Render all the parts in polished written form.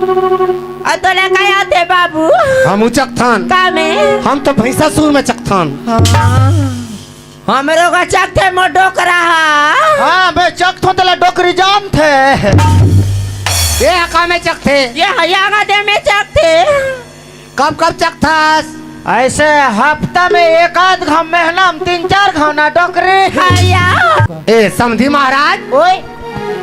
तोला काय आते बाबू? हम चकथान का में? हम तो भैंसासुर में चकथान। हमरो का चकथे मो डोकरा। हाँ मैं चकथों तला डोकरी जान थे। ये हका में चकथे। ये हयागा दे में चकथे। कब कब चकथास? ऐसे हफ्ता में एक आध घाव महीना में 3-4 घाव ना डोकरी। हया ए समधी महाराज, ओए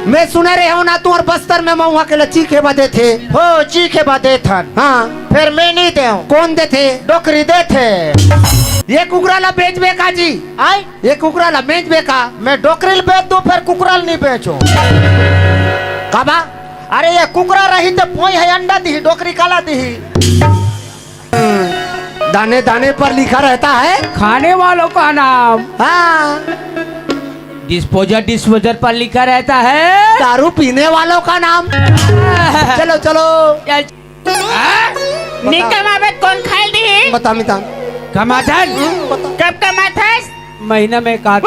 मैं सुने रहे हो ना तू और बस्तर में महुआ के लची के बदे थे। हो चीखे बादे थन। हाँ फिर मैं नहीं दे हूँ। कौन दे थे? डोकरी दे थे। ये कुकरा ला बेच बेका जी। आई ये कुकरा ला बेच बेका। मैं डोकरी बेच दूं फिर कुकराल नहीं बेचूं। कबा? अरे ये कुकरा रही तो पोई है अंडा दी डोकरी काला दी। दाने दाने पर लिखा रहता है खाने वालों का नाम। हाँ, डिस्पोजर पर लिखा रहता है। दारू पीने वालों का नाम। चलो चलो निकमा में कौन खाल दी? बता मिता। कमाथन कब कमाथस? महीना में काट।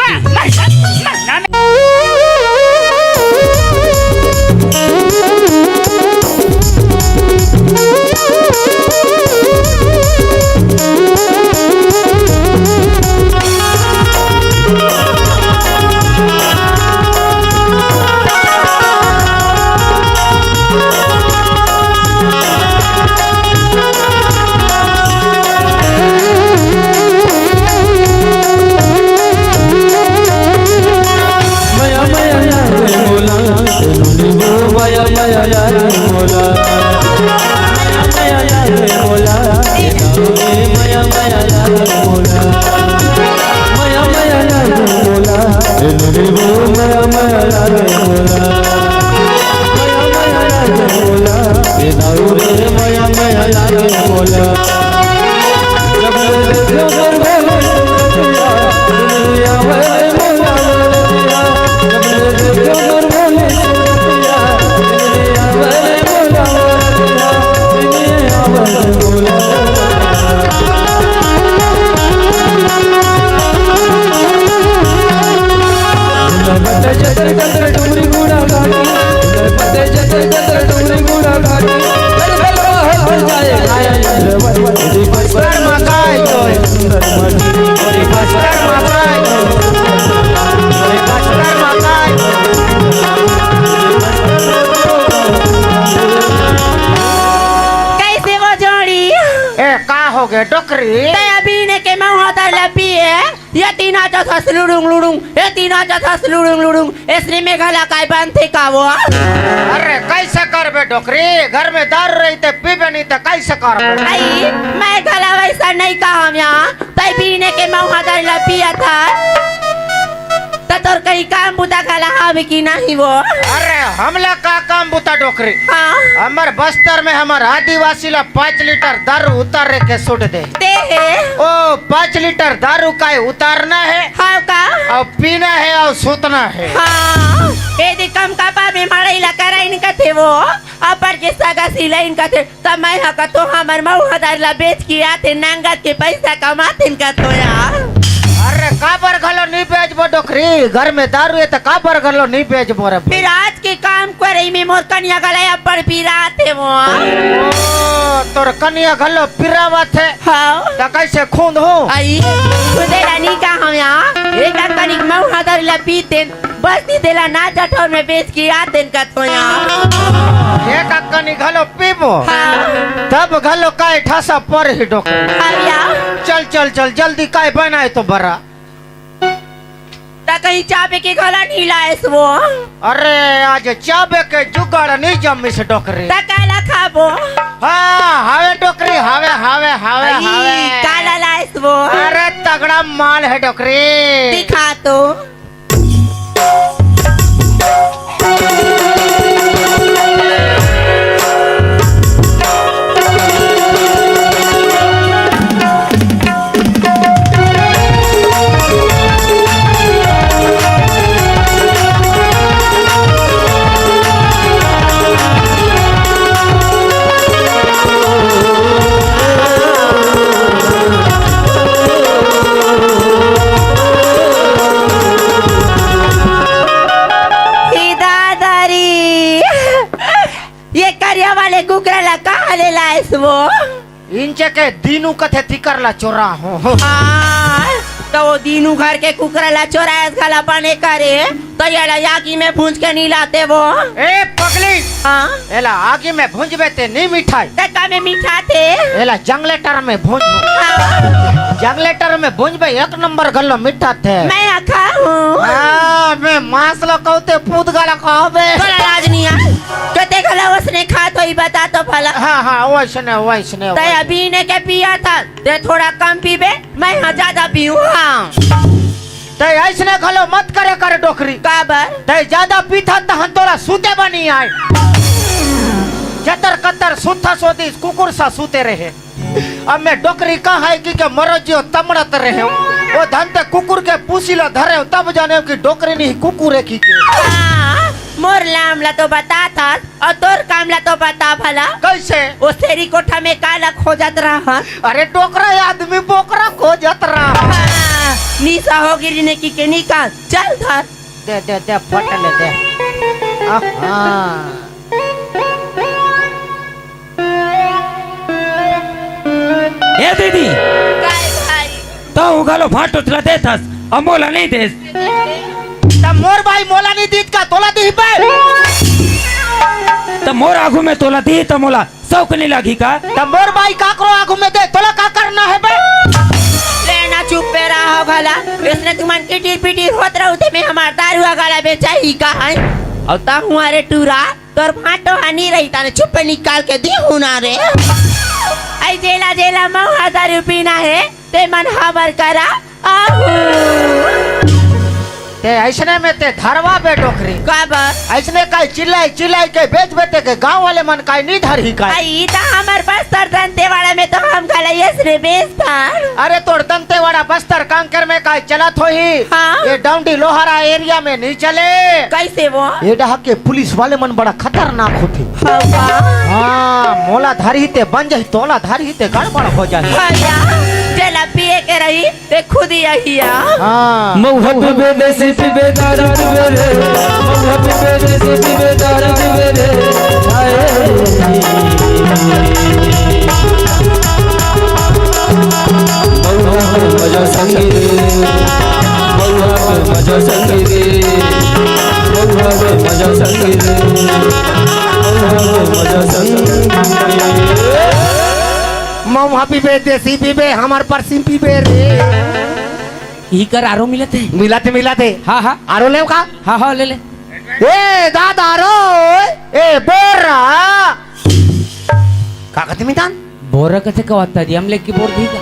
हो गए डोकरी। अभी ने के महुआ तर लपी है। ये तीना चौथा लुडुंग लुडुंग, ये तीना चौथा लुडुंग लुडुंग। इसने में गला काय बंद थे का वो। अरे कैसे कर बे डोकरी? घर में दारू रही थे पीबे नहीं थे कैसे कर बे? नहीं मैं गला वैसा नहीं कहा यहाँ। तय पीने के महुआ तर लपी था। तोर कहीं काम बुता गला हावे की नहीं वो। अरे हमला का काम बुता डोकरी? हाँ हमार बस्तर में हमार आदिवासी ला 5 लीटर दारू उतार के सुट दे। ओ 5 लीटर दारू का उतारना है। हाँ का? और पीना है और सूतना है। हाँ यदि कम कपा में मारे ला करा इनका थे वो। अपर के सगा सिला इनका थे। तब मैं हका तो हमार महुआ तर ला बेच के आते नंगत के पैसा कमाते इनका तो यार। अरे काबर घलो नहीं बेचबो डोकरी? घर में दारू है तो काबर घलो नहीं बेचबो रे? फिर आज के काम करे में मोर कन्या गलाया पर पिराते वो। ओ तोर कन्या घलो पिरावत है। हाँ तो कैसे खून हो? आई खुदे रानी का हम यहाँ एक कनिक महुआ तर ला पीते बस नहीं देला ना जठौर में बेच के आते इनका तो यहाँ। एक कनी घलो पीबो। हाँ तब घलो काय ठासा पर ही डोकरी। हाँ चल चल चल जल्दी काय बनाए तो बरा। कहीं चाबे के गला नहीं लाए वो। अरे आज चाबे के जुगाड़ नहीं जमी से डोकरी। काला खाबो। हाँ हावे डोकरी हावे हावे हावे हावे। काला लाए वो। अरे तगड़ा माल है डोकरी। दिखा तो। कुकराला का ले लायस वो इंचे के दीनू कथे तिकरला चोरा हो तो वो दीनू घर के कुकराला चोरायस घाला पाने करे तो याला यागी में भूंज के नहीं लाते वो ए पगली हाँ एला आगे में भूंजबे ते नहीं मिठाई टका में मीठा थे एला जंगलेटर में भूंज जंगलेटर में भूंजबे एक नंबर गल्लो मीठा थे मैं आखा हूँ हाँ मैं मांस लो कहते पूत गला कहबे बोला राजनिया कते गला उसने खा तो ही बता तो भला हाँ हाँ वैसने ते अभी ने के पिया था ते थोड़ा कम पीबे मैं हाँ ज्यादा पीऊँ हाँ ते ऐसने गलो मत करे कर डोकरी काबर ते ज्यादा पीथा तहन तोरा सूते बनी आए जतर कतर सुथा सोदी कुकुर सा सूते रहे अब मैं डोकरी कहा है कि मरोजियो तमड़त रहे वो धनते कुकुर के पूसीला धरे तब जाने कि डोकरी नहीं कुकुर है की के मोर लामला तो बता था और तोर कामला तो बता भला कैसे वो तेरी कोठा में काला खोजत रहा अरे डोकरा आदमी बोकरा खोजत रहा निशा हो गिरने की के निकाल चल धर दे फटले दे ए दीदी काय भाई तो उगालो फाटो तुला देतास अमोला नहीं देस तब मोर भाई मोला नहीं दीत का तोला दी पे तो मोर आगू में तोला दी तो मोला सौक नहीं लगी का तब मोर भाई काकरो आगू में दे तोला का करना है बे लेना चुप पे रहा भला इसने तुमन किटी पिटी होत रहो थे मैं हमार दारू गाला बेचा ही का है और ता हमारे टूरा तोर फाटो हनी रही ताने चुप पे निकाल के दी हुना रे आई जेला जेला मऊ दारू पीना है ते मन हबर करा आहू ते ऐसने में ते धरवा बे डोकरी काबर ऐसने काई चिल्लाई के बेच बेते के गांव वाले मन काई नहीं धर ही काई आई ता हमार बस्तर दंते वाला में तो हम खाला यस रे बेस्तार अरे तोड़ दंते वाला बस्तर कांकर में काई चला थो ही हाँ? ये डाउंडी लोहारा एरिया में नहीं चले कैसे वो ये डहा के पुलिस वाले मन बड़ा खतरनाक होते हवा हाँ मोला धारी ते बन जाही तोला धारी ते गड़बड़ हो जाही भैया जला पिए के रही ते खुद ही आहिया हाँ मौहब बेबे से बेदार बेरे मौहब बेबे से बेदार बेरे मौहब मजा संगी मौहब मजा संगी मौहब मजा संगी मौहब मजा संगी मऊहा पीबे देसी पीबे हमार परसी पीबे रे ही कर आरो मिलते मिलाते हाँ हाँ आरो ले का हाँ ले ले ए दादा रो ए बोरा का कहते मितान बोर कथे कवाता दी हमले की बोर दी का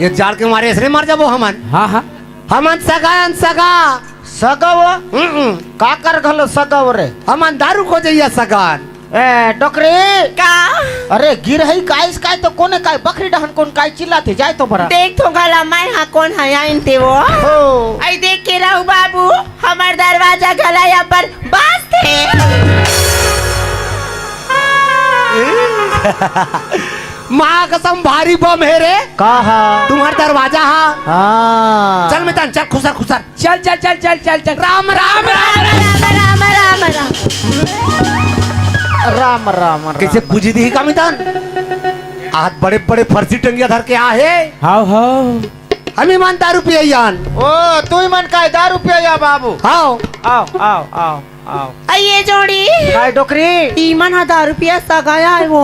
ये जाल के मारे इसने मर जाबो हमन हाँ हमन सगा सगव का कर घलो सगव रे हमन दारू को जइया सगान ए डोकरी का अरे गिर है काइस काय तो कोने काय बकरी डहन कोन काय चिल्लाते जाए तो बरा देख तो गला मैं हाँ कौन है आइन ते वो हो आई देख के रहू बाबू हमार दरवाजा गला यहाँ पर बास थे माँ कसम भारी बम है रे कहा तुम्हार दरवाजा हा हाँ चल मितान चल खुसर चल राम राम राम राम कैसे पूजी दी का मितान आज बड़े बड़े फर्जी टंगिया धर के आ है हाँ हम ईमान दारू पियान ओ तू ही मन काय दारू पिया या बाबू हाँ आओ ये जोड़ी काय डोकरी ईमान 1000 रुपया सगाया है वो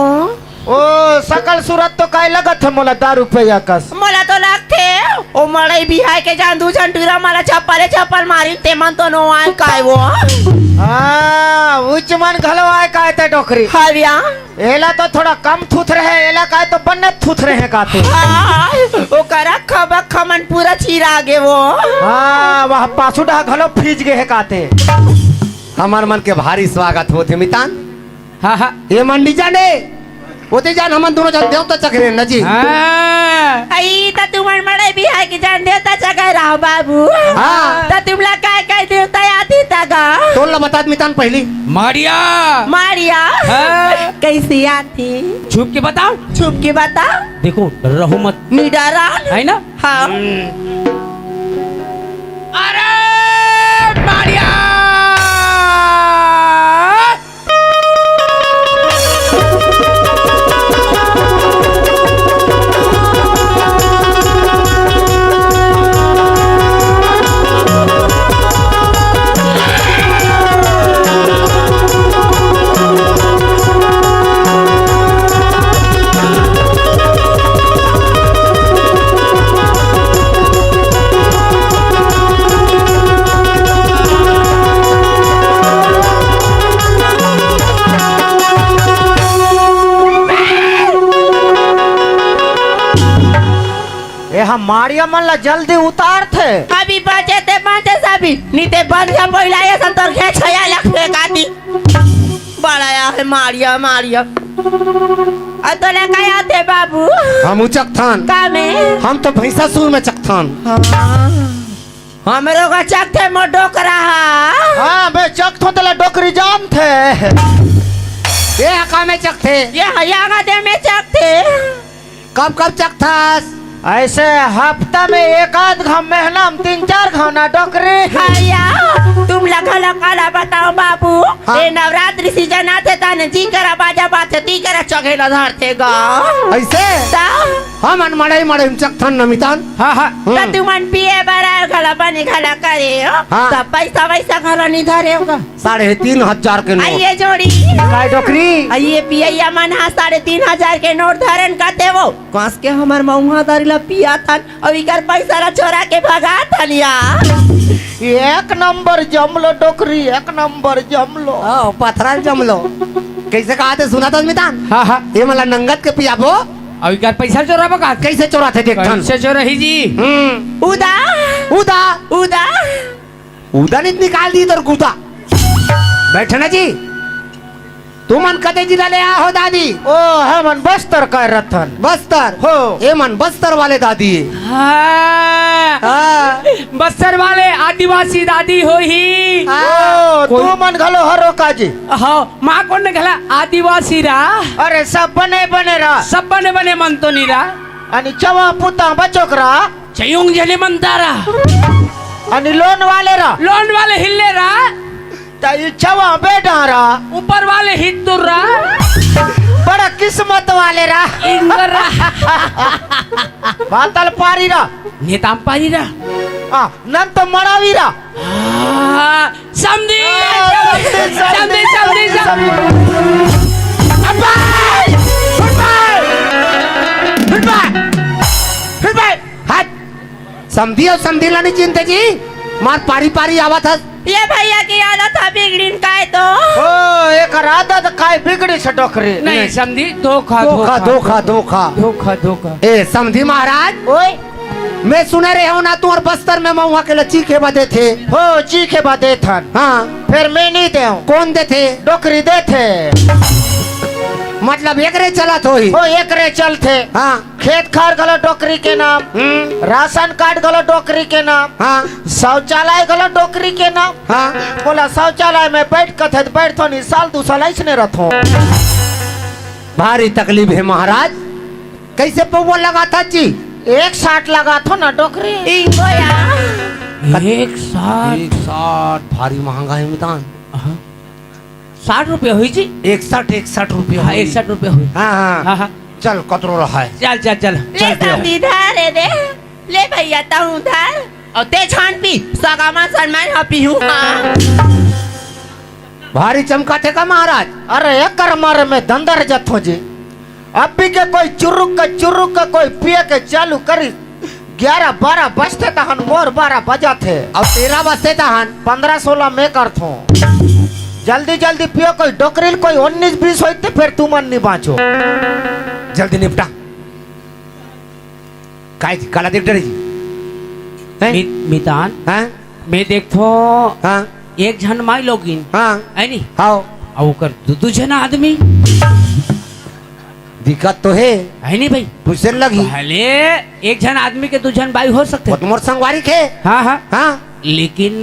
ओ सकल सूरत तो काय लगत है मोला दारू पिया कस मोला तो लगते ओ मड़ई बिहाय के जान दू जन टूरा माला चप्पल मारी ते मन तो नो आए काय वो हाँ उच्च मन घलो आए काय ते डोकरी हविया एला तो थोड़ा कम थूथ रहे एला काय तो बन्ने थूथ रहे काते ओ करा खबक खमन पूरा चीरा गे वो हाँ वह पासुडा घलो फीज गे है काते हमार मन के भारी स्वागत होते मितान हाँ ये मंडी जाने होते जान हम दोनों जान देवता चक्रे नजी आई ता तुमन मड़ई बिहाय के जान देवता चगा रहा बाबू हाँ। ता तुमला काय देवता आती तगा तोला बता मितान पहली मारिया मारिया हाँ। कैसी आती छुप के बताओ छुप के बता देखो रहो मत निडरा है ना हाँ अरे मारिया हम मारिया मन ला जल्दी उतार थे अभी बचे ते बांचे सभी नीते बन जा बोलाए संतर घे 6 लाख पे काटी बड़ाया है मारिया मारिया अतोले काय आते बाबू हम उचक थान का में हम तो भैंसासुर में चकथान हमरो का चकथे मोटो करा हाँ मैं चक थो तला डोकरी जान थे ये हका में चक थे ये हयागा दे में चकथे कब कब चक थास ऐसे हफ्ता में एक आध घाव महीना में 3-4 घाव ना डोकरी हया तुम लखला काला बताओ बाबू हाँ। ये नवरात्रि सीजन आते ताने जी करा बाजा बाते ती करा चगेला धरते गा ऐसे ता हम अनमड़े मड़े में चकथान नमितान हाँ हाँ ता तू मन पिए बरा खला बनी खला करे हो हाँ। तब पैसा वैसा खला नहीं धरे होगा 3,500 के नोट आइए जोड़ी काय डोकरी आइए पिया मन 3,500 के नोट धरन करते वो कस के हमर मऊहा धरिला पिया था और इकर पैसा ला चोरा के भगा थलिया एक नंबर जमलो डोकरी एक नंबर जमलो ओ पथरा जमलो कैसे कहा थे सुना था मितान हाँ हाँ ये मला नंगत के पियाबो अभी कर पैसा चोरा बका कैसे चोरा थे देखथान कैसे चोरा ही जी उदा उदा उदा उदा नहीं निकाल दी तो गुदा बैठना जी तू मन कदे जिला ले आ हो दादी ओ है मन बस्तर का रतन बस्तर हो ये मन बस्तर वाले दादी है हाँ हाँ। बस्तर वाले आदिवासी दादी हो ही ओ तू मन घलो हरो काजी हाँ माँ कौन ने कहला आदिवासी रा अरे सब बने बने रा सब बने बने मन तो नहीं रा आणि चवा पुता बचोकरा चयुंग जने मनता रा आणि लोन वाले रा लोन वाले हिले रा ताई चवा बेटा रा ऊपर वाले हितुर रा बड़ा किस्मत वाले रा इंगर रा बातल पारी रा नेताम पारी रा नंत मरावी रा हाँ, समझी समझी समझी समझी समझी और समझी लानी चिंते जी मार पारी पारी आवा था ये भैया की आदत है बिगड़ीन काय तो ओ एक आदत काय बिगड़ी से डोकरी नहीं समझी धोखा धोखा धोखा धोखा धोखा धोखा ए समझी महाराज ओए मैं सुने रहे हो ना तू और बस्तर में महुआ के लची के बदे थे हो चीखे बादे थन हाँ फिर मैं नहीं दे कौन दे थे डोकरी दे थे मतलब एक रे चला तो ही हो एक रे चल थे हाँ खेत खार गलो डोकरी के नाम राशन कार्ड गलो डोकरी के नाम हाँ शौचालय गलो डोकरी के नाम हाँ बोला शौचालय में बैठ कथे बैठो नहीं साल 2 साल ऐसने रहतो भारी तकलीफ है महाराज कैसे पौवा लगा था जी 160 लगा थो ना डोकरी इंगोया एक साथ 160 भारी महंगा है मितान 60 रुपये हुई जी 61 रुपया हाँ 61 रुपये हुई हाँ हाँ हाँ हाँ चल कतरो रहा है चल चल चल ले समझी धारे दे ले भैया ताऊ धार और ते छान पी सगामा सनमान हपी हूँ भारी चमका थे का महाराज अरे एक मारे में दंदर जथो जी अभी के कोई चुरुक का कोई पिए के चालू करी 11-12 बजते तहन मोर 12 बजा थे अब 13 बजते तहन 15-16 में कर थो जल्दी जल्दी पियो कोई डोकरील कोई 19-20 होते फिर तुम मन नहीं बाँचो जल्दी निपटा काय थी काला देख डरी जी मितान हाँ मैं देखो हाँ एक जन माई लोगिन हाँ है नी आओ और कर दू जन आदमी दिक्कत तो है नहीं भाई तुझसे लगी पहले एक जन आदमी के 2 जन भाई हो सकते वो तुम्हारे संगवारी के हाँ हाँ हाँ लेकिन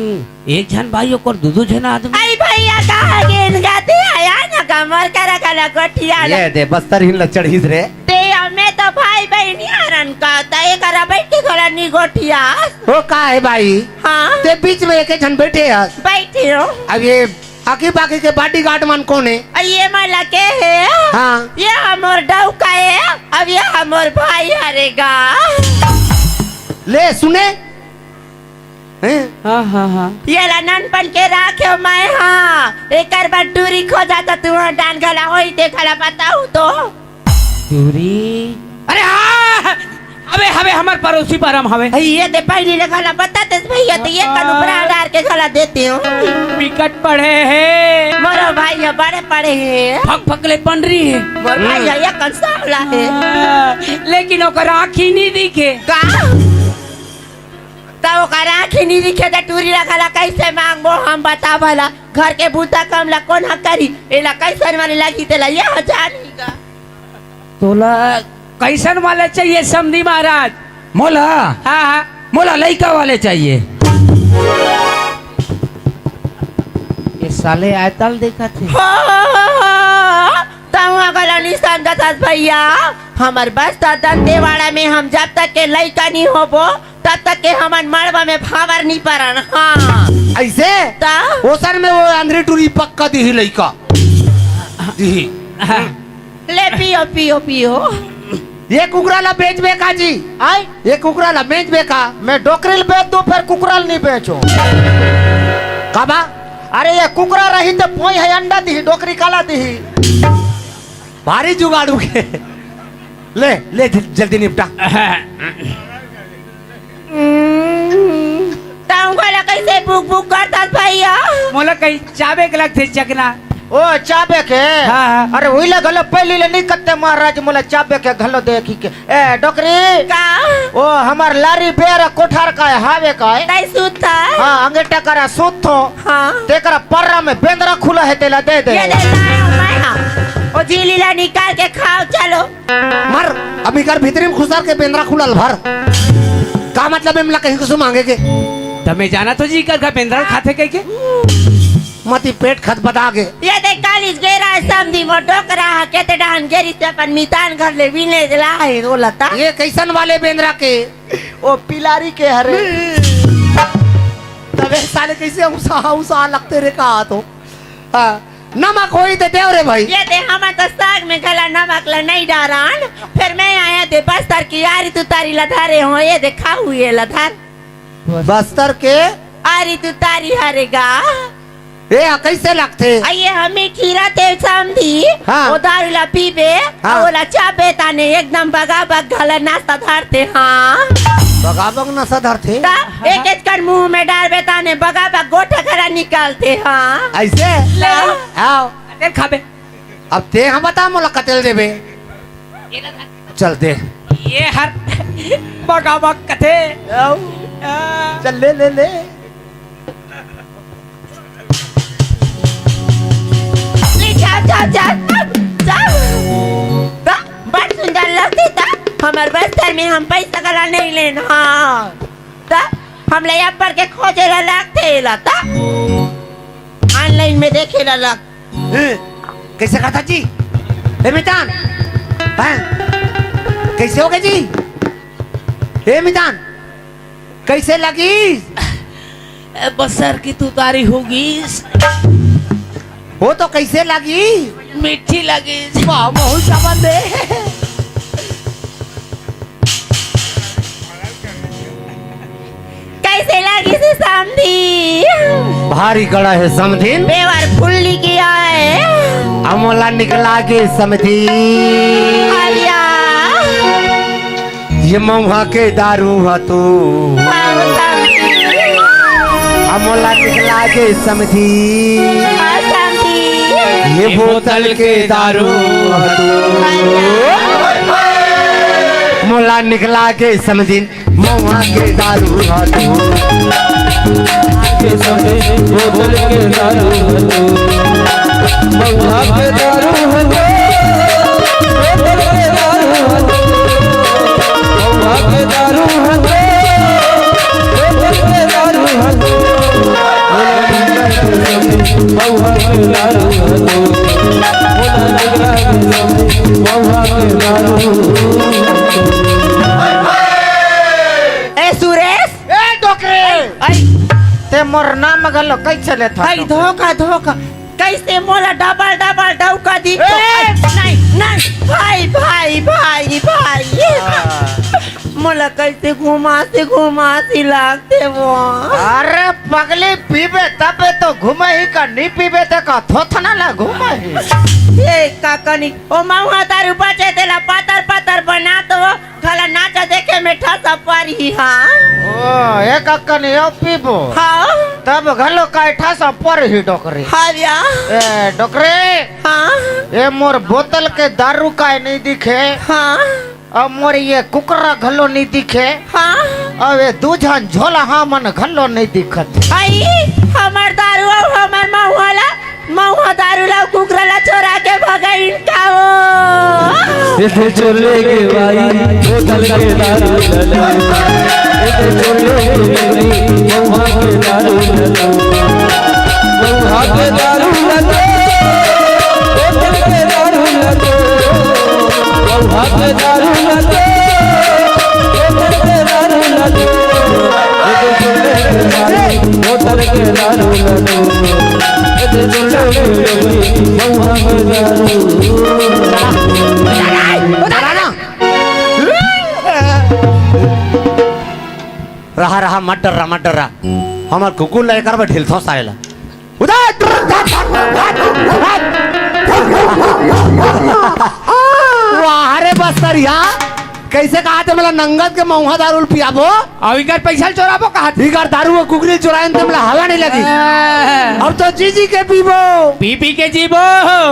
एक जन भाई और 2 जन आदमी आई भैया कहा गेन गाते आया ना कमर करा कला गोठिया ये दे बस्तर हिल चढ़ी रे ते मैं तो भाई बहनी हरन का तय करा बैठ के करा नी गोठिया वो का है भाई हाँ ते बीच में एक जन बैठे हैं बैठी हो अब ये आगे बाकी के बॉडीगार्ड मन कौन है ये मला के है हाँ ये हमर डाउ का है अब ये हमर भाई हरेगा ले सुने हैं? हाँ हाँ हाँ ये लनन पन के राखे मैं हाँ एक बार दूरी खो जाता तू डान गला होई देखला बताऊ तो दूरी अरे हाँ अबे हवे हवे हमार पड़ोसी परम हवे ये दे पहली ले गला बताते भैया तो ये कनु ब्रांड के गला देते हो विकट पढ़े है मोरो भाई ये बड़े पड़े हैं फक फकले बन रही है मोर भाई ये कंसावला है लेकिन ओकर आँखी नहीं दिखे का तो ओकर आँखी नहीं दिखे तो टूरी रखला कैसे मांगबो हम बता भला घर के बूता कमला कौन हक करी एला कैसन वाली लगी तेला ये जानी का तोला कैसन वाले चाहिए समधी महाराज मोला हाँ हाँ मोला लड़का वाले चाहिए। ये साले आयतल देखा थे तहुआ गला निशान दतास भैया हमर बस्ता दंतेवाड़ा में हम जब तक के लड़का नहीं होबो तब तक के हमन मड़वा में भावर नहीं परन। हाँ ऐसे ता ओसन में वो अंधेरी टूरी पक्का दी लड़का दी। ले पियो पियो पियो ये कुकराला बेच बेका जी आई ये कुकराला बेच बेका मैं डोकरील बेच दूं फिर कुकराल नहीं बेचो काबा अरे ये कुकरा रही तो पोई है अंडा दी डोकरी काला दी भारी जुगाड़ू के ले ले जल्दी निपटा। तहुआ गला कैसे बुक बुक करतास भैया मोला कहीं चाबे के लगते चकना ओ चाबे के हाँ, हाँ। अरे वही ले गलो पहली ले नहीं करते महाराज मोला चाबे के घलो देखी के ए डोकरी का ओ हमार लारी बेरा कोठार का है हावे का है नहीं सूता हाँ अंगेटा करा सूथो हाँ तेकरा पर्रा में बेंदरा खुला है तेला दे दे ये ले लाया मैं हाँ ओ झीलीला निकाल के खाओ चलो मर अभी कर भीतरी में खुसार के पेंद्रा खुलल भर का मतलब है कहीं कुछ मांगे के तमें जाना तो जी कर पेंद्रा खाते कह के मती पेट खत बता के ये देख कालीज गेरा समधी मो डोकरा है केते डान गेरी ते अपन मितान घर ले विले ला है रो लता ये कैसन वाले बेंद्रा के ओ पिलारी के हरे तबे साले कैसे उसा उसा लगते रे कहा तो हाँ, नमक होई तो देव रे भाई ये दे हम तो साग में गला नमक ला नहीं डारान फिर मैं आया दे बस्तर की यारी तू तारी लधारे हो ये देखा हुए लधार बस्तर के आरी तू तारी हरेगा ए कैसे लगते आइए हमें खीरा ते समधी हाँ। वो दारू ला पीबे हाँ। ओला चाबे ताने एकदम बगा बग गला नाश्ता धरते हाँ बगाबग नशा धरते ता एक एक कर मुंह में डाल बेताने बगा बग गोटा करा निकालते हाँ ऐसे ले आओ कतेल खाबे अब ते हम बता मोला कतेल देबे चल दे ये हर बगाबग कथे चल ले ले ले बड़ सुंदर लगती था हमारे बस्तर में हम पैसा गला नहीं लेना ता हम ले यहाँ पर के खोजे ला लगते लता ऑनलाइन में देखे ला लग कैसे खाता जी ए मितान हाँ? कैसे हो गए जी ए मितान कैसे लगी बसर की तू तारी होगी वो तो कैसे लगी मीठी लगी वाह बहुत चावल दे कैसे लगी से समधी भारी कड़ा है समधीन बेवर फुल्ली किया है अमोला निकला के समधी आलिया ये महुआ के दारू है तू अमोला निकला के समधी ये बोतल के दारू है तू मोला निकला के समझिन महुआ के दारू है तू के समय बोतल के दारू हलो महुआ के दारू हलो बोतल के दारू हलो महुआ के दारू हलो बोतल के दारू हलो महुआ के दारू हलो महुआ के दारू ए सुरेश ए डोकरे आई ते मोर नाम गलो कैसे ले था भाई धोखा धोखा कैसे मोला डबल डबल डौका दी तो नहीं नहीं भाई भाई भाई भाई मोला ला कैसे घुमासी लागते वो। अरे पगली पीबे तबे तो घूमे ही का, नहीं पीबे तो का थोथना ला घूमे ही। ए काकनी ओ माउहा तारू बचे तेला पातर बना तो खाला नाचा देखे में ठसा पारी। हाँ ओ एक अक्कन यो पीबो हाँ तब घलो का ठासा पर ही डोकरी। हाँ या ए डोकरे हाँ ए मोर बोतल के दारू का नहीं दिखे, हाँ अब मोर ये कुकरा घलो नहीं दिखे, हाँ अब ये दूझन झोला हाँ मन घलो नहीं दिखत। आई हमार दारू और हमार महुआ दारू ला कुकरा ला चोरा के भगाई का वो। इधर चले के भाई बोतल के दारू लला, इधर चले के भाई महुआ के दारू लला, महुआ के दारू लला, बोतल के दारू लला, महुआ के दारू लला, बोतल के दारू लला, इधर चले के भाई बोतल के दारू लला, इधर चले के भाई महुआ के दारू। रहा मत डर हमार कुकुर लेकर बैठिल थो साइला उधर वाह रे बस्तरिया कैसे कहा थे मला नंगत के महुआ दारू पियाबो अब इकर पैसा चोराबो कहा इकर दारू को कुकरी चुराएन ते मला हवा नहीं लगी। अब तो जी के पीबो पी के जीबो,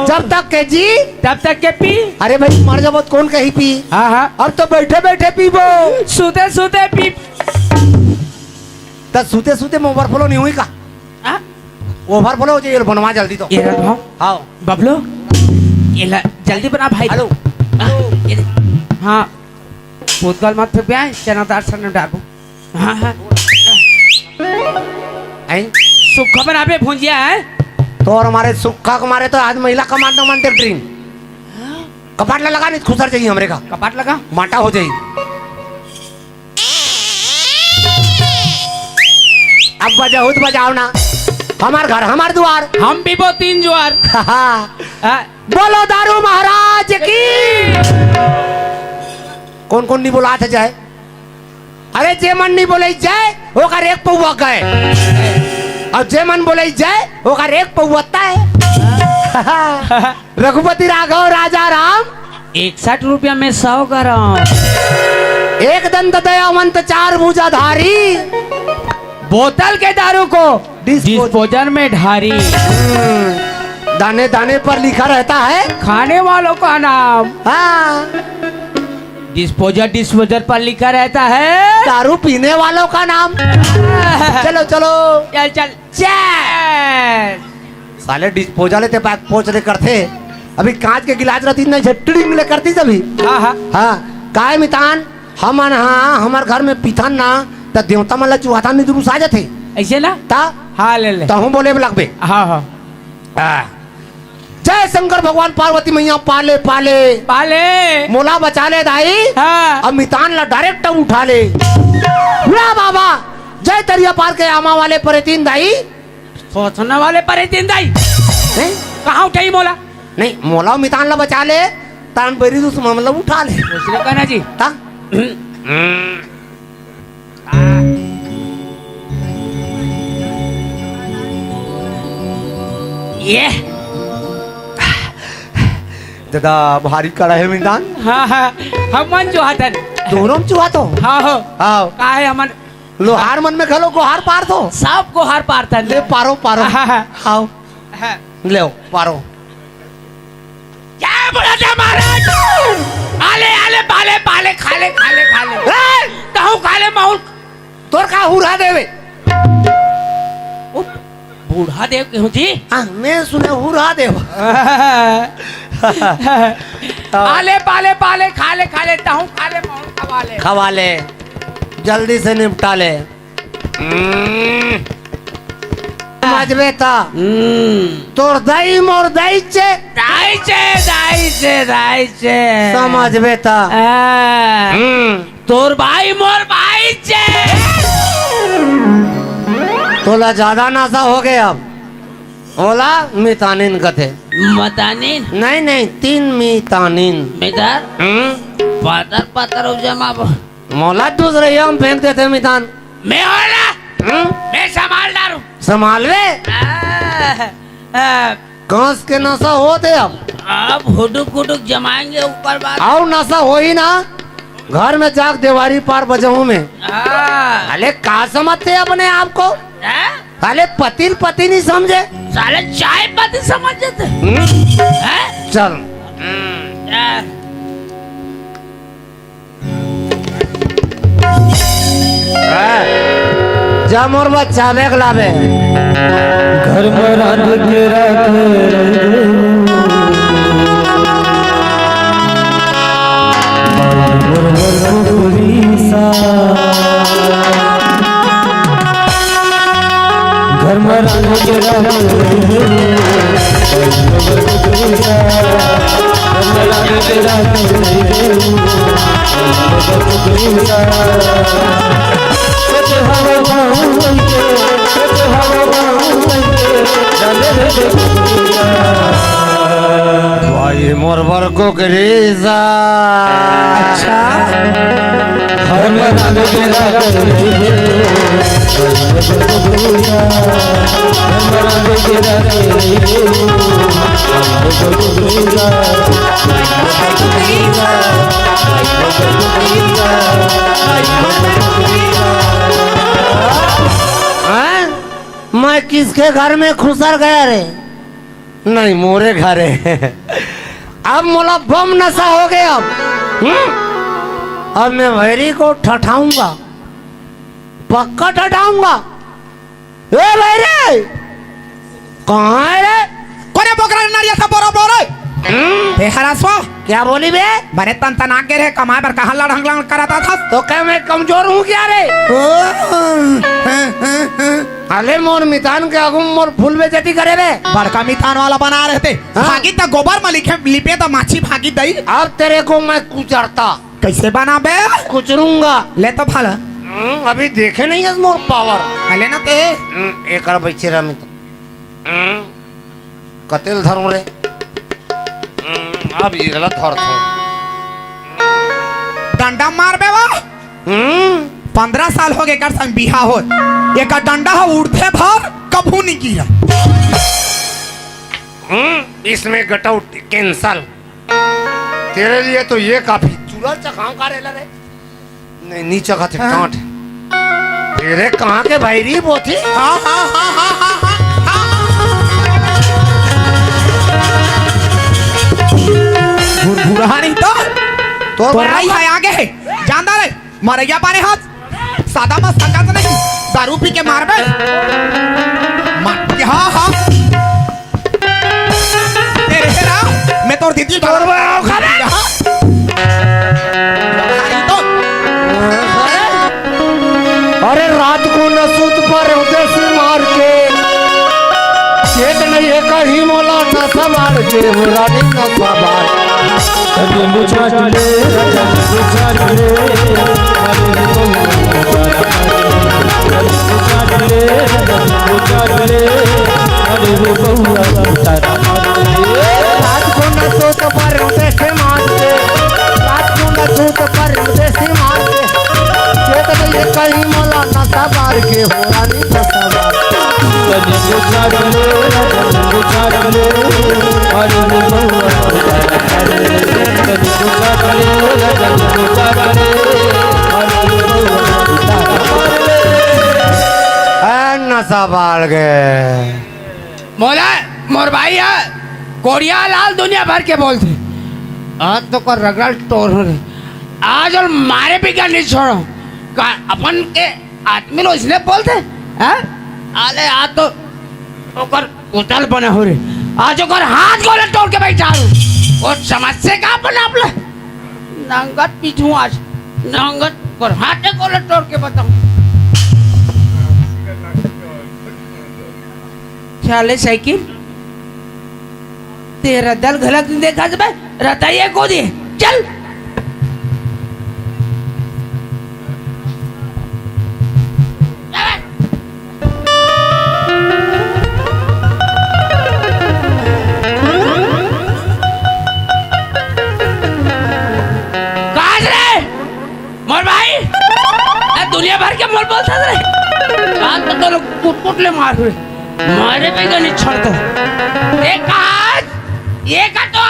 जब तक के जी तब तक के पी। अरे भाई मर जाबो कौन कहीं पी। हाँ अब तो बैठे बैठे पीबो, सूते पी। तब सूते में ओवरफ्लो नहीं हुई का। ओवरफ्लो हो जाए बनवा जल्दी तो। ये रहा आओ बबलो, ये जल्दी बना भाई। हेलो हाँ पोतगल मत पे ब्याह चनादार सर डाबो। हाँ सुखा बनाबे भुंजिया है तो और हमारे सुखा को मारे तो आज महिला कमांडो मानते ड्रीम कपाट लगा नहीं खुसर चाहिए हमरे का कपाट लगा माटा हो जाए। अब बजाओ ना, हमार घर हमार द्वार, हम पीबो 3 जुआर। बोलो दारू महाराज की। कौन कौन नहीं बोला जाए, अरे जे मन नहीं बोले जाए वो का एक पौवा गए, और जे मन बोले जाए वो का एक पौवता है। रघुपति राघव राजा राम 61 रुपया में 100 ग्राम, एक दंत दयावंत 4 भुजाधारी, बोतल के दारू को डिस्पोजर में ढारी। दाने दाने पर लिखा रहता है खाने वालों का नाम, हाँ डिस्पोजर पर लिखा रहता है दारू पीने वालों का नाम। चलो चल साले डिस्पोजल ते पैक पोचले करते, अभी कांच के गिलास रहती नहीं झट्टी मिले करती सभी। हाँ काय मितान हमन हाँ हमार घर में पीथन ना त देवता मन ला चुहाता नहीं दुरुस आ जाते ऐसे ना ता हाँ ले तहु बोले लगबे। हाँ जय शंकर भगवान पार्वती मैया पाले मोला बचा ले दाई। हाँ अब मितान ला डायरेक्ट उठा ले। बुरा बाबा जय तरिया पार के आमा वाले परेतीन दाई, सोचने वाले परेतीन दाई कहाँ उठाई मोला नहीं मोला मितान ला बचा ले तान बेरी दूस मामला उठा ले उसने कहना जी ता ये दादा भारी कड़ा है मितान। हाँ हम मन चुहातन दोनों चुहा तो हाँ हो आओ का है हमन लोहार मन में खलो गोहार पार तो सब को हार पारतन ले पारो आओ ले पारो। क्या बोला था महाराज आले पाले खाले कहूँ खाले माहौल तोर का हुरा देवे बूढ़ा देव क्यों जी मैं सुने हुरा देव आले पाले खाले कहूँ खाले माहौल खवा ले जल्दी से निपटा ले। समझबे ता तोर दाई मोर दाई चे समझबे ता तोर भाई मोर भाई चे तोला ज्यादा नासा हो गए अब ओला मितानिन कथे मतानिन नहीं 3 मितानिन मितार पातर जमा मौला दूसरे हम फेंक देते मितान। मैं वाला हम्म? मैं संभालदार हूँ। संभाल वे कांस के नशा होते अब हुडुक हुडुक जमाएंगे ऊपर बात। आओ नशा हो ही ना घर में जाग देवारी पार बजाऊ में। अरे कहा समझते अपने आप को? अरे पति नहीं समझे साले चाय पत्ती समझते थे। चल जा मोर बच्चा बेग लावे घर में रात के रात घर में रात के भाई मोर बर को करेजा। अच्छा घर में रात के मैं किसके घर में खुसर गया रे? नहीं मोरे घर है। अब मोला बम नशा हो गया अब मैं भैरी को ठठाऊंगा पक्का ठठाऊंगा। ए भैरी कहाँ है रे? कोने बोकरा नारिया था बोरा बोरा हे हरासवा क्या बोली बे? बने तन तना के रे कमाए पर कहां लड़ हंगला कराता था। तो क्या मैं कमजोर हूँ क्या रे? अरे मोर मितान के आगू मोर फूल बेचती करे बे। बड़का मिथान वाला बना रहे थे। हाँ? भागी तो गोबर में लिखे लिपे तो माछी भागी दई। अब तेरे को मैं कुचरता कैसे बना बे? कुचरूंगा। ले तो फल अभी देखे नहीं है मोर पावर। हले ना ते एक बच्चे रमित कतेल धरू रे अब ये गलत धर डंडा मार बे वा 15 साल हो गए कर संग बिहा हो एक डंडा हो उड़ते भर कभू नहीं किया। इसमें गटआउट कैंसल तेरे लिए तो ये काफी चूल्हा चखाओ का रे रे नहीं नीचे का थे कांट तेरे कहाँ के भाईरी वो थी। हाँ हाँ हाँ हाँ हाँ हाँ नहीं तो राई है आगे है जानदा रे मरैया पाने हाथ सादा मत संगत नहीं दारू पी के मार बे मार हाँ हाँ तेरे से ना मैं तोड़ दीदी तोड़ आओ खाने अरे रात को नसूत पर उदेसी मार के चेत नहीं है कहीं मोला न संभाल के रानी न संभाल रात को नसूत पर उदेसी मार के रात को नसूत पर उदेसी मार के चेत नहीं है कहीं मोला न संभाल के रानी न संभाल नशा बाल गए मोला मोर भाई है कोरिया लाल दुनिया भर के बोलते आज तो कर रगड़ तोड़ रहे आज और मारे भी क्या नहीं छोड़ो अपन के आदमी लोग इसलिए बोलते हैं आले आज तो ओकर उतल बने हो रे आज ओकर हाथ गोले तोड़ के बैठा हूँ और समस्या का बना अपने नंगत पीछू आज नंगत और हाथ गोले तोड़ के बताऊं चले साइकिल तेरा दल गलत देखा जब रताइए को दिए चल मोर भाई के मोर बोलता रे आज तो तोर कुटकुटले मार रे मारे पे नहीं छोड़ता एक हाथ ये का तो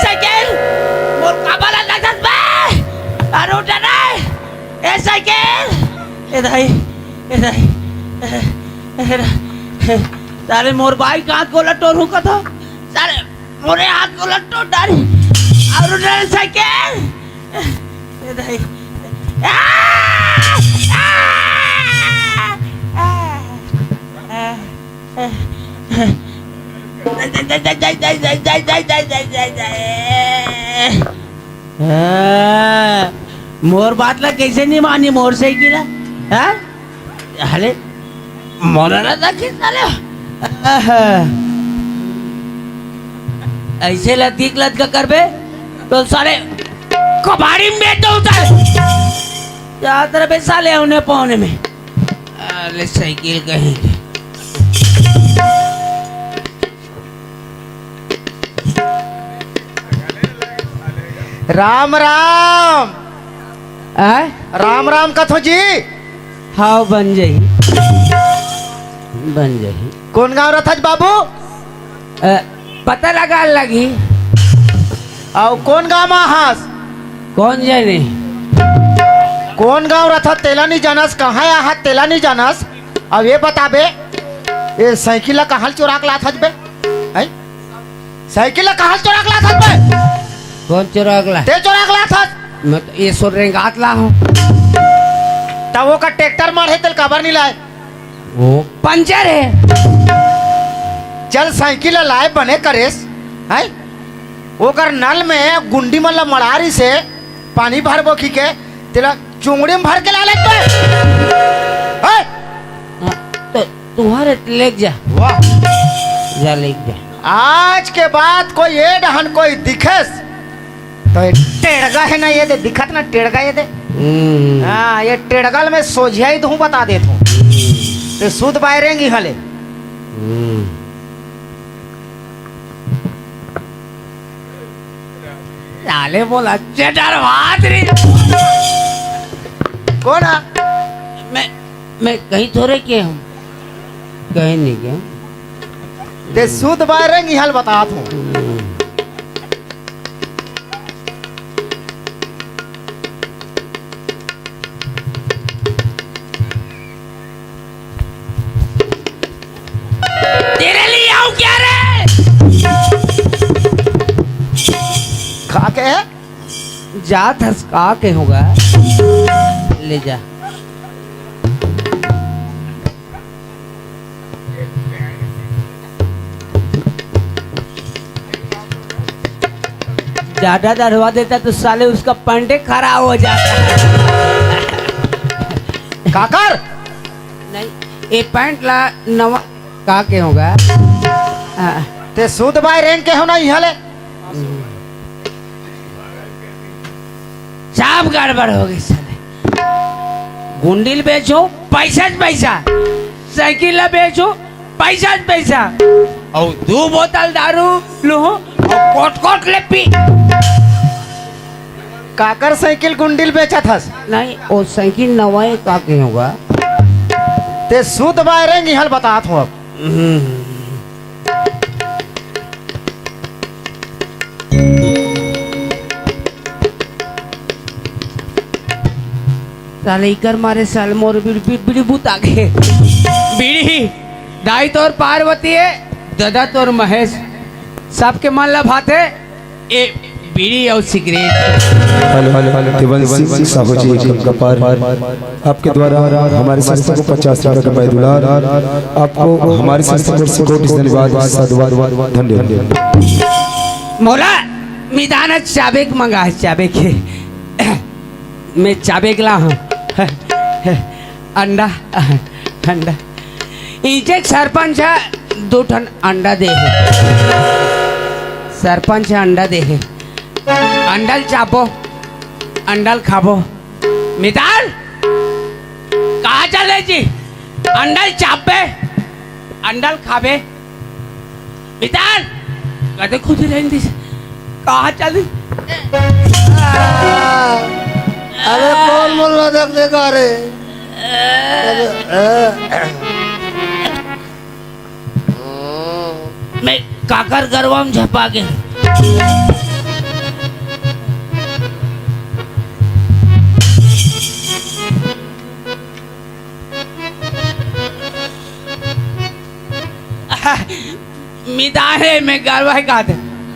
साइकिल मोर काबला लगत बे अरे उठ रे ए साइकिल ए दाई सारे मोर भाई का हाथ को लटो रुका था सारे मोरे हाथ को लटो डारी और उठ रे साइकिल ए दाई मोर बात ला कैसे नहीं मानी मोर साइकिल है हले मोरा था किस ऐसे लतीक लत का करबे तो साले कबाड़ी में तो उतर जा तरह साले उन्हें पौने में अरे साइकिल कहेंगे राम राम राम राम कथो जी हाँ बन जाही कौन गाँव रथज बाबू पता लगा लगी और कौन गाँव में हास कौन जाने कौन गाँव रथा तेला नहीं जानस कहाँ यहाँ तेला नहीं जानस अब ये बताबे ये साइकिल कहाँ चुरा के लात हज बे हैं? साइकिल कहाँ चुरा के लात हज बे कौन चुरा गला ते चुरा के लात हज मैं तो ये सुन रहे गात ला हूँ तब वो का ट्रैक्टर मार है तेल काबर नहीं लाए वो पंचर है चल साइकिल लाए बने करेस है वो कर नल में गुंडी मन मड़ारी से पानी भर बो खी के तेला चुंगड़ी में भर के ला ले तो तुम्हारे ले जा वाह जा ले जा आज के बाद कोई ये डहन कोई दिखेस तो ये टेढ़गा है ना ये दे दिखत ना टेढ़गा ये दे हाँ ये टेढ़गल में सोझिया ही दूं बता दे तू ते सुध बायरेंगी हले साले बोला चटर बात रे कौन है मैं कहीं थोड़े के हूँ कहीं नहीं के ते सुध बायरेंगी हल बता तू तेरे लिए आऊं क्या रे खा के है जा धसका के होगा ले जा ज्यादा डरवा देता तो साले उसका पंडे खराब हो जाता काकर नहीं ये पैंट ला नवा का के होगा ते सुध बायरेंग के हो ना हले सब गड़बड़ हो गई साले गुंडील बेचो पैसा पैसा साइकिल ला बेचो पैसा पैसा और 2 बोतल दारू लो और कोट कोट ले पी काकर साइकिल गुंडील बेचा थस नहीं वो साइकिल नवाए का के होगा ते सुध बायरेंग हल बता तू अब साले इकर मारे साल मोर बीड़ी बूत आगे बीड़ी दाई तोर पार्वती है दादा तोर महेश सबके मन ला भाते ए बीड़ी और सिगरेट हेलो साहू जी कपार आपके द्वारा हमारे संस्था को 50 रुपए का पैदुलार आपको हमारी संस्था पर से कोटि धन्यवाद साधुवाद धन्यवाद मोला मिदान चाबेक मंगा है चाबेक मैं चाबेक ला हूँ अंडा अंडा इजे सरपंच 2 टन अंडा दे है सरपंच अंडा दे है अंडल चापो अंडल खाबो मिताल कहाँ चले जी अंडल चापे अंडल खाबे मितान कदे खुद रहती कहाँ चली अरे कौन बोल रहा देख देखा रे मैं काकर गरवाम झपा के मितान है मैं गरवा का थे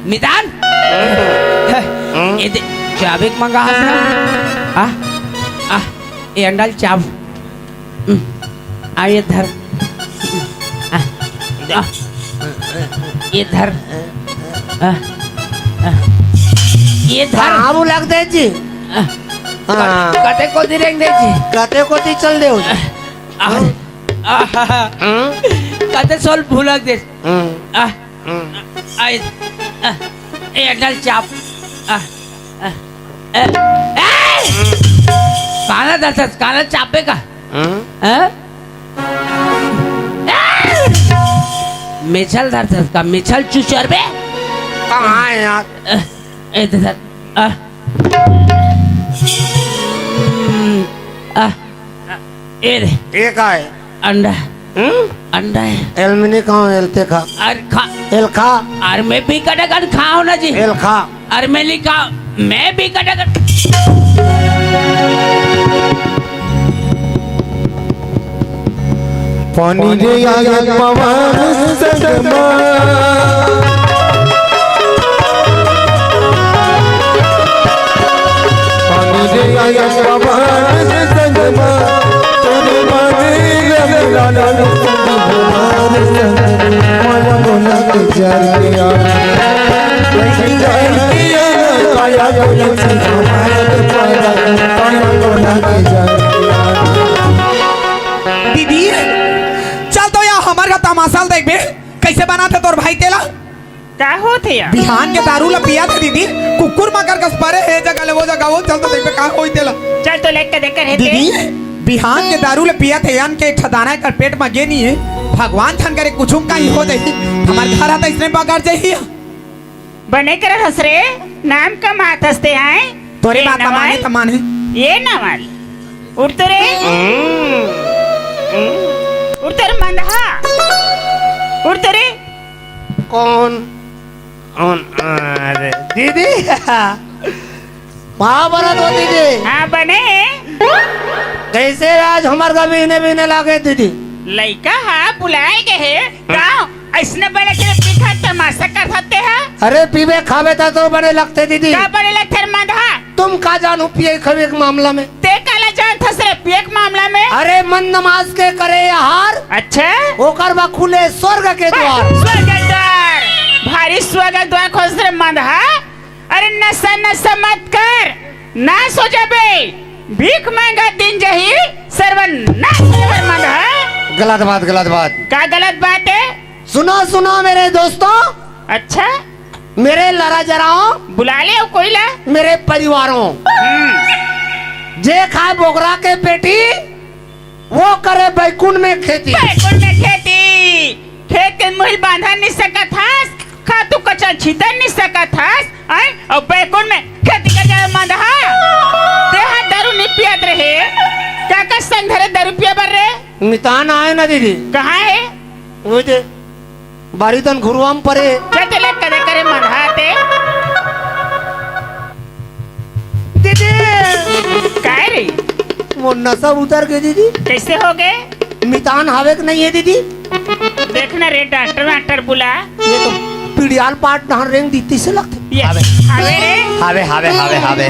मितान ये चाबी मंगा है ये अंडल चाब ये धर ये धर ये धर हाँ वो लग दे जी कटे को दिरेंगे जी कटे को दी चल दे कते सोल भूलक दे ये अंडल चाब काना दर्शक काना चापे का मिछल दर्शक का मिछल चुचर बे कहाँ है यार इधर ये एक है अंडा अंडा है एलमिनी कहाँ एलते खा अरे खा एल खा अरे मैं भी कटकट खाओ ना जी एल खा अरे मैं लिखा मैं भी कटकट पानी रे आया पवन संगमा पानी रे आया पवन संगमा तेरे माने लगा लाला संगमा माया बोला के जार किया वही जार किया पाया बोला संगमा पाया बोला के जार किया दीदी चल तो यार हमारे का तमाशा देख बे कैसे बना थे तोर भाई तेला का होते यार बिहान के दारू ला पिया थे दीदी कुकुर मकर कस पारे है जगह ले वो जगह वो चल तो देख बे का होई तेला चल तो लेके देकर है दीदी बिहान के दारू ला पिया थे यान के ठदाना कर पेट में गे नहीं है भगवान थान करे कुछ का ही हो जाई हमारे घर आता इसने पकड़ जाई बने कर हसरे नाम का मात हंसते हैं तोरे बात माने ये नवल उठ तो रे उठ तर मंदहा उठ तो रे कौन अरे दीदी महाभारत हो दीदी हाँ बने कैसे आज हमारे का बीने लागे दीदी लड़का हाँ बुलाए गए गाँव ऐसने बने के पीठा तमाशा कर सकते हैं अरे पीवे खावे था तो बड़े लगते दीदी का बने लगते मंदहा तुम का जानू पिए खावे के मामला में ते काला जान था सिर्फ पिए के मामला में अरे मन नमाज के करे आहार अच्छा ओकर बा खुले स्वर्ग के द्वार स्वर्ग द्वार भारी स्वर्ग द्वार खोज रे मंदहा अरे नशा नशा मत कर ना सो जाबे भीख मांगा दिन जही सर्वनाश कर मंदहा गलत बात का गलत बात है सुनो मेरे दोस्तों अच्छा मेरे लड़ा जराओ बुला ले कोई ला मेरे परिवारों जे खाए बोगरा के बेटी वो करे बैकुंठ में खेती बैकुंठ में खेती खेत के मुहिल बांधा नहीं सका था खातू कचल छितर नहीं सका था और बैकुंठ में खेती कर जाए मंदहा तेहा दारू नहीं पियत रहे काका संग धरे दारू पिया बर रे मितान आए ना दीदी कहाँ है वो जे बारीतन घुरुआम परे चलते ले कदे करे मंदहाते दीदी काय रे वो नशा उतर गई दीदी कैसे हो गए मितान हावे के नहीं है दीदी देखना रे डॉक्टर बुला ये तो पीड़ियाल पाट नहर रेंग दीती से लगते ये हावे रे हावे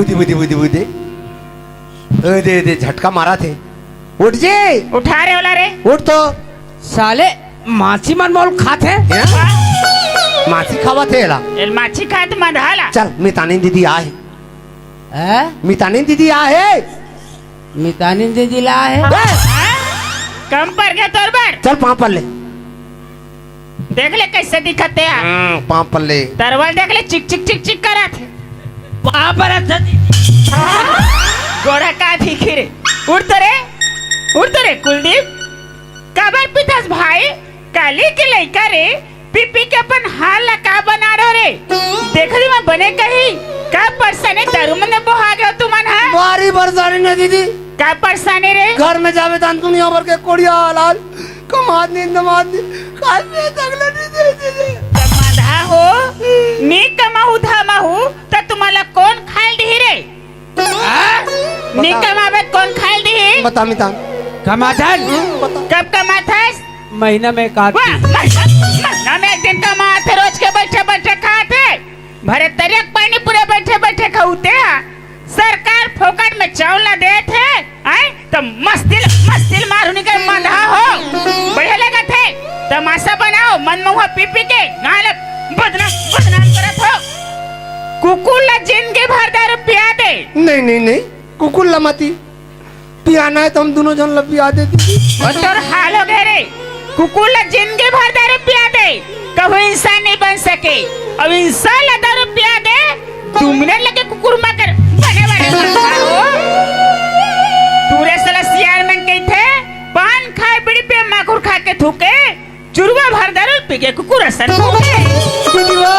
बुद्धि झटका मारा थे उठ जी उठा रे वाला रे उठ तो साले माछी मन मोल खाते माछी खावा थे ला एल माछी खात मंदहाला चल मितानी दीदी आए हैं मितानी दीदी आए मितानी दीदी ला है कम पर गया तोर बर चल पाँव पर ले देख ले कैसे दिखते हैं पाँव पर ले तरवल देख ले चिक चिक चिक चिक करा थे वहां पर गोरा का दिखी रे उठ तो रे कुलदीप काबर पितास भाई काली के लइका रे पी के अपन हाल ला का बना रहो रे देखली मैं बने कही का परसाने दारू में बोहा गयो तुमन है बारी बरसाने न दीदी का परसाने रे घर में जावे तान दुनिया भर के कोड़िया लाल कमाद नी नमाद नी काल में तगले नी दे दीदी कमाधा हो मी कमाहू धामाहू तो तुम्हाला कोण खाल दी रे मी कमावे कोण खाल दी बता मितान कमाथन कब कमाथस महीना में काट वाह महीना में एक दिन कमाते रोज के बैठे बैठे खाते भरे तरियक पानी पूरे बैठे बैठे खाते सरकार फोकट में चावल ना देते हैं तो मस्तिल मारू निकल मंधा हो बढ़िया लगा थे तमाशा बनाओ मन मुहा पी के गाले बदनाम करत हो कुकुर ला जिंदगी भर दारू पिया दे नहीं कुकुर लमाती पियाना है तो हम दोनों जन पिया दे दीदी और तोर हाल हो गए रे कुकुर ला जिंदगी भर दारू पिया दे कभी इंसान नहीं बन सके अब इंसान ला दारू पिया दे 2 मिनट लगे कुकुर मगर बने हो तूरे साला सियार में कही थे पान खाए बीड़ी पे माखुर खा के थूके चुरुआ भर दारू पी के कुकुर असर थूके दीदी वो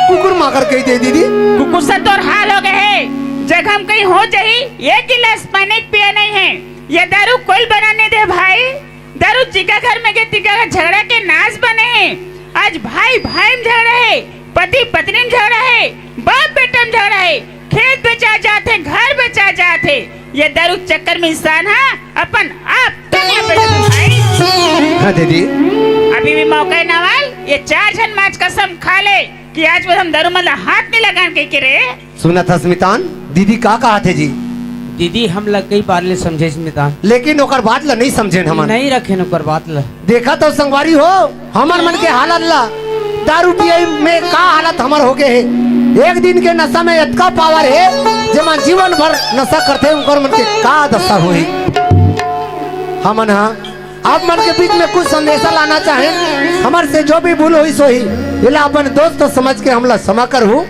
कुकुर माकर कही दे दीदी कुकुर से तोर हाल हो गए है जब हम कहीं हो जाही 1 गिलास पानी पिया नहीं है ये दारू कोई बनाने दे भाई दारू जिका घर में गए तिका का झगड़ा के नाच बने हैं आज भाई भाई में झगड़ा है पति पत्नी में झगड़ा है बाप बेटा में झगड़ा है खेत बेचा जाते घर बेचा जाते ये दारू चक्कर में इंसान है अपन आप दुनिया बेचा भाई हाँ दीदी अभी भी मौका है नवाल ये 4 जन माच कसम खा ले कि आज वो हम दारू मतलब हाथ नहीं लगान के रे सुना था स्मितान दीदी का कहा थे जी दीदी हम लग गई बार ले समझे स्मिता लेकिन ओकर बात ला नहीं समझे हम नहीं रखे नौकर बात ला देखा तो संगवारी हो हमार मन के हालत ला दारू पिए में का हालत हमार हो गए है एक दिन के नशा में इतना पावर है जमा जीवन भर नशा करते उनकर मन के का दशा हुई हमन हाँ आप मन के बीच में कुछ संदेशा लाना चाहे हमारे से जो भी भूल हुई सोही इला अपन दोस्त तो समझ के हमला क्षमा कर हूँ